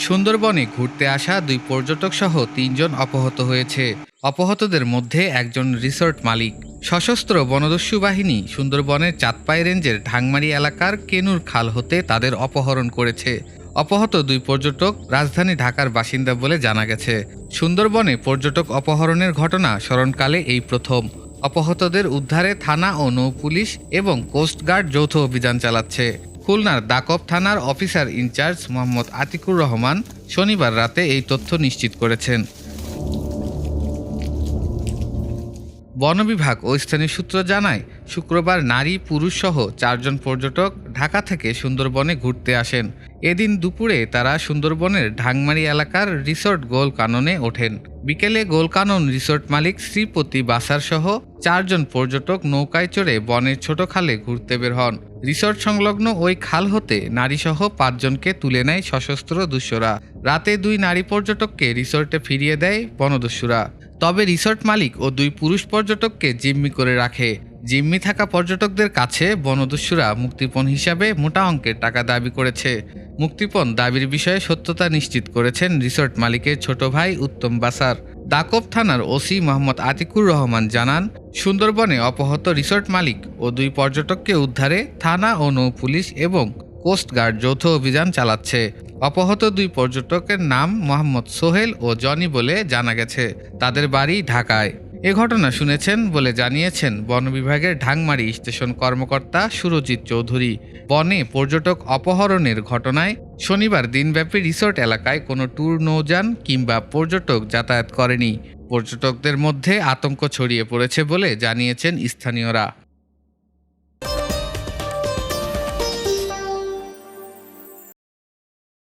সুন্দরবনে ঘুরতে আসা ২ পর্যটক সহ ৩ জন অপহৃত হয়েছে। অপহৃতদের মধ্যে একজন রিসোর্ট মালিক। সশস্ত্র বনদস্যু বাহিনী সুন্দরবনের চাঁদপাই রেঞ্জের ঢাংমারি এলাকার কেনুর খাল হতে তাদের অপহরণ করেছে। অপহৃত ২ পর্যটক রাজধানী ঢাকার বাসিন্দা বলে জানা গেছে। সুন্দরবনে পর্যটক অপহরণের ঘটনা স্মরণকালে এই প্রথম। অপহৃতদের উদ্ধারে থানা ও নৌপুলিশ এবং কোস্টগার্ড যৌথ অভিযান চালাচ্ছে। খুলনার দাকব থানার অফিসার ইনচার্জ মোহাম্মদ আতিকুর রহমান শনিবার রাতে এই তথ্য নিশ্চিত করেছেন। বন বিভাগ ও স্থানীয় সূত্র জানায়, শুক্রবার নারী পুরুষ সহ ৪ জন পর্যটক ঢাকা থেকে সুন্দরবনে ঘুরতে আসেন। এদিন দুপুরে তারা সুন্দরবনের ঢাংমারি এলাকার রিসোর্ট গোল কাননে ওঠেন। বিকেলে গোল কানন রিসোর্ট মালিক শ্রীপতি বাসার সহ ৪ জন পর্যটক নৌকায় চড়ে বনের ছোট খালে ঘুরতে বের হন। রিসোর্ট সংলগ্ন ওই খাল হতে নারীসহ ৫ জনকে তুলে নেয় সশস্ত্র দুষ্যরা। রাতে ২ নারী পর্যটককে রিসোর্টে ফিরিয়ে দেয় বনদস্যুরা। তবে রিসোর্ট মালিক ও ২ পুরুষ পর্যটককে জিম্মি করে রাখে। জিম্মি থাকা পর্যটকদের কাছে বনদস্যুরা মুক্তিপণ হিসাবে মোটা অঙ্কের টাকা দাবি করেছে। মুক্তিপণ দাবির বিষয়ে সত্যতা নিশ্চিত করেছেন রিসোর্ট মালিকের ছোট ভাই উত্তম বাসার। দাকব থানার ওসি মোহাম্মদ আতিকুর রহমান জানান, সুন্দরবনে অপহৃত রিসোর্ট মালিক ও ২ পর্যটককে উদ্ধারে থানা ও নৌপুলিশ এবং কোস্টগার্ড যৌথ অভিযান চালাচ্ছে। অপহৃত ২ পর্যটকের নাম মোহাম্মদ সোহেল ও জনি বলে জানা গেছে। তাদের বাড়ি ঢাকায়। এ ঘটনা শুনেছেন বলে জানিয়েছেন বন বিভাগের ঢাংমারি স্টেশন কর্মকর্তা সুরজিৎ চৌধুরী। বনে পর্যটক অপহরণের ঘটনায় শনিবার দিনব্যাপী রিসোর্ট এলাকায় কোনো ট্যুর নৌযান কিংবা পর্যটক যাতায়াত করেনি। পর্যটকদের মধ্যে আতঙ্ক ছড়িয়ে পড়েছে বলে জানিয়েছেন স্থানীয়রা।